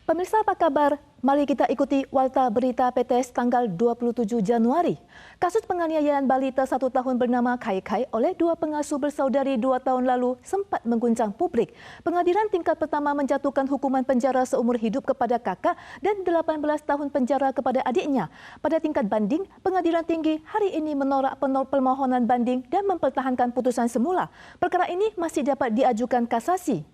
Pemirsa apa kabar? Mari kita ikuti Warta Berita PTS tanggal 27 Januari. Kasus penganiayaan balita 1 tahun bernama Kai Kai oleh 2 pengasuh bersaudari 2 tahun lalu sempat mengguncang publik. Pengadilan tingkat pertama menjatuhkan hukuman penjara seumur hidup kepada kakak dan 18 tahun penjara kepada adiknya. Pada tingkat banding, Pengadilan Tinggi hari ini menolak permohonan banding dan mempertahankan putusan semula. Perkara ini masih dapat diajukan kasasi.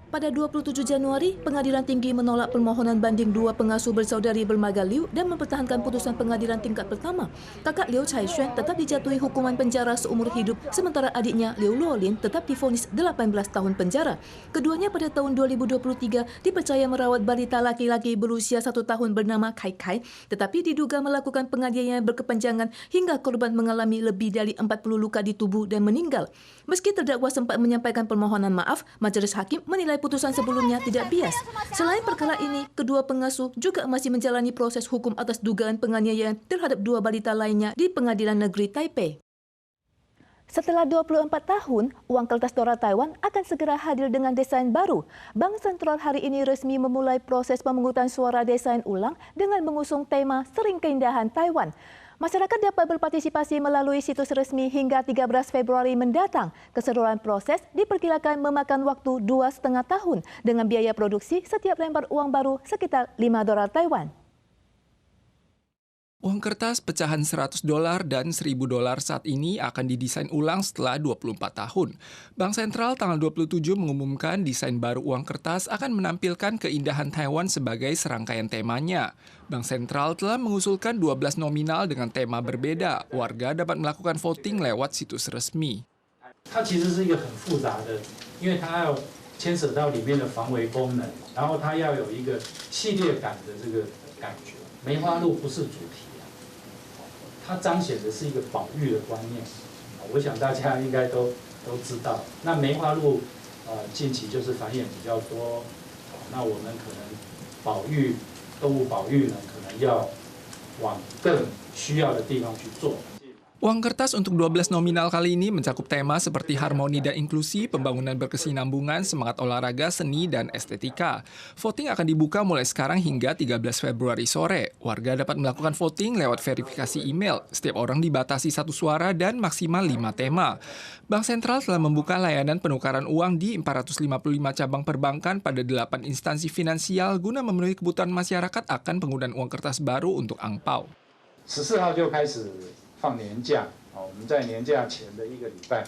Pada 27 Januari, Pengadilan Tinggi menolak permohonan banding 2 pengasuh bersaudari bermarga Liu dan mempertahankan putusan pengadilan tingkat pertama. Kakak Liu Caixuan tetap dijatuhi hukuman penjara seumur hidup, sementara adiknya Liu Luolin tetap divonis 18 tahun penjara. Keduanya pada tahun 2023 dipercaya merawat balita laki-laki berusia 1 tahun bernama Kai Kai, tetapi diduga melakukan penganiayaan berkepanjangan hingga korban mengalami lebih dari 40 luka di tubuh dan meninggal. Meski terdakwa sempat menyampaikan permohonan maaf, majelis hakim menilai putusan sebelumnya tidak bias. Selain perkara ini, kedua pengasuh juga masih menjalani proses hukum atas dugaan penganiayaan terhadap 2 balita lainnya di Pengadilan Negeri Taipei. Setelah 24 tahun, uang kertas dolar Taiwan akan segera hadir dengan desain baru. Bank Sentral hari ini resmi memulai proses pemungutan suara desain ulang dengan mengusung tema Sering Keindahan Taiwan. Masyarakat dapat berpartisipasi melalui situs resmi hingga 13 Februari mendatang. Keseluruhan proses diperkirakan memakan waktu 2,5 tahun dengan biaya produksi setiap lembar uang baru sekitar 5 dolar Taiwan. Uang kertas pecahan $100 dan $1.000 saat ini akan didesain ulang setelah 24 tahun. Bank Sentral tanggal 27 mengumumkan desain baru uang kertas akan menampilkan keindahan Taiwan sebagai serangkaian temanya. Bank Sentral telah mengusulkan 12 nominal dengan tema berbeda. Warga dapat melakukan voting lewat situs resmi. 它其实是一个很复杂的，因为它要牵扯到里面的防伪功能，然后它要有一个系列感的这个感觉。梅花鹿不是主题。 它彰显的是一个保育的观念，我想大家应该都知道。那梅花鹿，近期就是繁衍比较多，那我们可能保育动物保育呢，可能要往更需要的地方去做。 Uang kertas untuk 12 nominal kali ini mencakup tema seperti harmoni dan inklusi, pembangunan berkesinambungan, semangat olahraga, seni, dan estetika. Voting akan dibuka mulai sekarang hingga 13 Februari sore. Warga dapat melakukan voting lewat verifikasi email. Setiap orang dibatasi 1 suara dan maksimal 5 tema. Bank Sentral telah membuka layanan penukaran uang di 455 cabang perbankan pada 8 instansi finansial guna memenuhi kebutuhan masyarakat akan penggunaan uang kertas baru untuk angpau. 14号就开始 放年假，我们在年假前的1个礼拜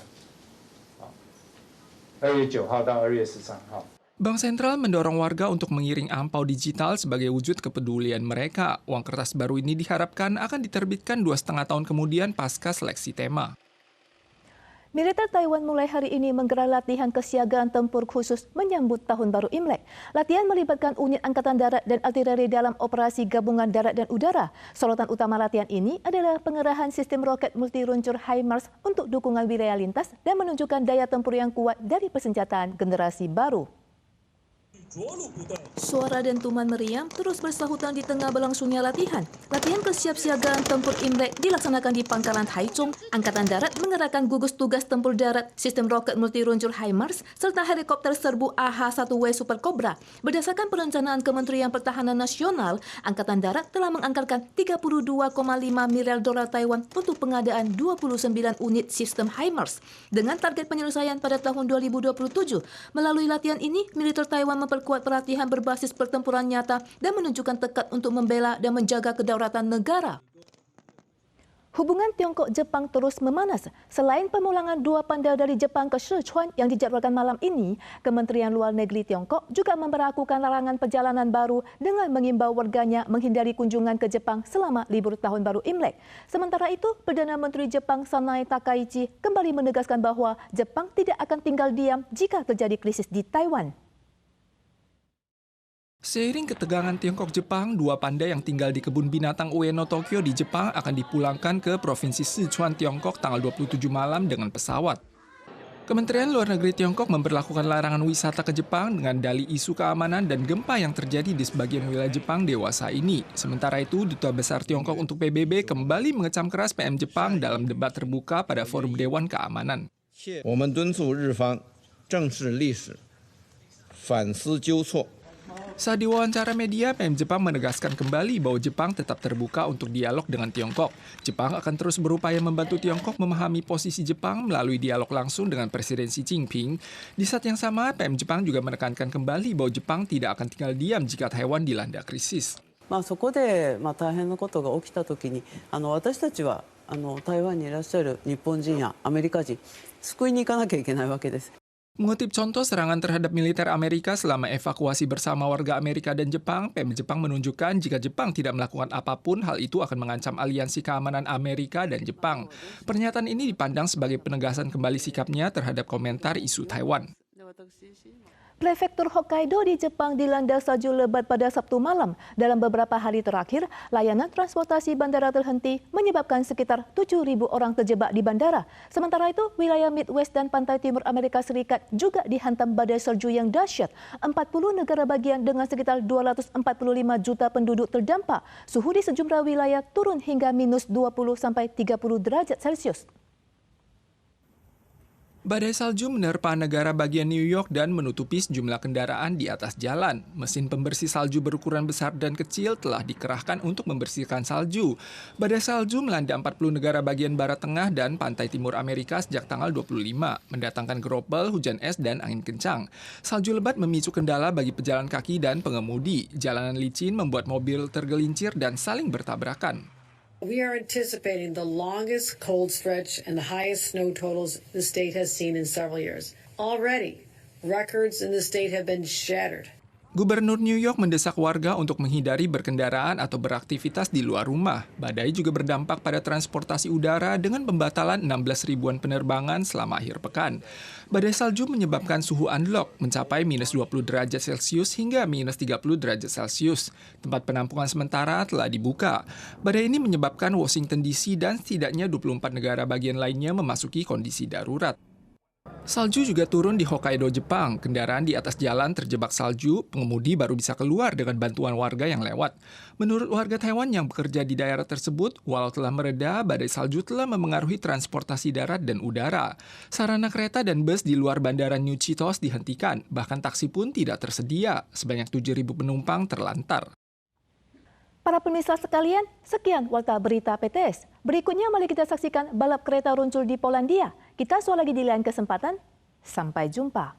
，2月9号到2月13号。 Bank Sentral mendorong warga untuk mengiring angpau digital sebagai wujud kepedulian mereka. Uang kertas baru ini diharapkan akan diterbitkan 2,5 tahun kemudian pasca seleksi tema. Militer Taiwan mulai hari ini menggelar latihan kesiagaan tempur khusus menyambut Tahun Baru Imlek. Latihan melibatkan unit Angkatan Darat dan artileri dalam operasi gabungan darat dan udara. Sorotan utama latihan ini adalah pengerahan sistem roket multiluncur HIMARS untuk dukungan wilayah lintas dan menunjukkan daya tempur yang kuat dari persenjataan generasi baru. Suara dentuman meriam terus bersahutan di tengah berlangsungnya latihan. Latihan kesiapsiagaan tempur Imlek dilaksanakan di Pangkalan Taichung. Angkatan Darat mengerahkan gugus tugas tempur darat, sistem roket multiluncur HIMARS, serta helikopter serbu AH-1W Super Cobra. Berdasarkan perencanaan Kementerian Pertahanan Nasional, Angkatan Darat telah menganggarkan 32,5 miliar dolar Taiwan untuk pengadaan 29 unit sistem HIMARS. Dengan target penyelesaian pada tahun 2027, melalui latihan ini, militer Taiwan memperkuat pelatihan berbasis pertempuran nyata dan menunjukkan tekad untuk membela dan menjaga kedaulatan negara. Hubungan Tiongkok-Jepang terus memanas. Selain pemulangan 2 panda dari Jepang ke Sichuan yang dijadwalkan malam ini, Kementerian Luar Negeri Tiongkok juga memberlakukan larangan perjalanan baru dengan mengimbau warganya menghindari kunjungan ke Jepang selama libur Tahun Baru Imlek. Sementara itu, Perdana Menteri Jepang Sanae Takaichi kembali menegaskan bahwa Jepang tidak akan tinggal diam jika terjadi krisis di Taiwan. Seiring ketegangan Tiongkok-Jepang, 2 panda yang tinggal di kebun binatang Ueno Tokyo di Jepang akan dipulangkan ke Provinsi Sichuan, Tiongkok tanggal 27 malam dengan pesawat. Kementerian Luar Negeri Tiongkok memberlakukan larangan wisata ke Jepang dengan dalih isu keamanan dan gempa yang terjadi di sebagian wilayah Jepang dewasa ini. Sementara itu, Duta Besar Tiongkok untuk PBB kembali mengecam keras PM Jepang dalam debat terbuka pada Forum Dewan Keamanan. 我们敦促日方正视历史，反思纠错， Saat diwawancara media, PM Jepang menegaskan kembali bahwa Jepang tetap terbuka untuk dialog dengan Tiongkok. Jepang akan terus berupaya membantu Tiongkok memahami posisi Jepang melalui dialog langsung dengan Presiden Xi Jinping. Di saat yang sama, PM Jepang juga menekankan kembali bahwa Jepang tidak akan tinggal diam jika Taiwan dilanda krisis. そこで大変なことが起きたときに私たちは台湾にいらっしゃる日本人やアメリカ人救いに行かなきゃいけないわけです。 Mengutip contoh serangan terhadap militer Amerika selama evakuasi bersama warga Amerika dan Jepang, PM Jepang menunjukkan jika Jepang tidak melakukan apapun, hal itu akan mengancam aliansi keamanan Amerika dan Jepang. Pernyataan ini dipandang sebagai penegasan kembali sikapnya terhadap komentar isu Taiwan. Prefektur Hokkaido di Jepang dilanda salju lebat pada Sabtu malam. Dalam beberapa hari terakhir, layanan transportasi bandara terhenti menyebabkan sekitar 7.000 orang terjebak di bandara. Sementara itu, wilayah Midwest dan pantai timur Amerika Serikat juga dihantam badai salju yang dahsyat. 40 negara bagian dengan sekitar 245 juta penduduk terdampak. Suhu di sejumlah wilayah turun hingga minus 20 sampai 30 derajat Celcius. Badai salju menerpa negara bagian New York dan menutupi sejumlah kendaraan di atas jalan. Mesin pembersih salju berukuran besar dan kecil telah dikerahkan untuk membersihkan salju. Badai salju melanda 40 negara bagian barat tengah dan pantai timur Amerika sejak tanggal 25, mendatangkan geropel, hujan es, dan angin kencang. Salju lebat memicu kendala bagi pejalan kaki dan pengemudi. Jalanan licin membuat mobil tergelincir dan saling bertabrakan. We are anticipating the longest cold stretch and the highest snow totals the state has seen in several years. Already, records in the state have been shattered. Gubernur New York mendesak warga untuk menghindari berkendaraan atau beraktivitas di luar rumah. Badai juga berdampak pada transportasi udara dengan pembatalan 16 ribuan penerbangan selama akhir pekan. Badai salju menyebabkan suhu unlock mencapai minus 20 derajat Celcius hingga minus 30 derajat Celcius. Tempat penampungan sementara telah dibuka. Badai ini menyebabkan Washington DC dan setidaknya 24 negara bagian lainnya memasuki kondisi darurat. Salju juga turun di Hokkaido, Jepang. Kendaraan di atas jalan terjebak salju, pengemudi baru bisa keluar dengan bantuan warga yang lewat. Menurut warga Taiwan yang bekerja di daerah tersebut, walau telah mereda, badai salju telah memengaruhi transportasi darat dan udara. Sarana kereta dan bus di luar bandara New Chitos dihentikan, bahkan taksi pun tidak tersedia. Sebanyak 7.000 penumpang terlantar. Para pemirsa sekalian, sekian Warta Berita PTS. Berikutnya mari kita saksikan balap kereta runcul di Polandia. Kita soal lagi di lain kesempatan. Sampai jumpa.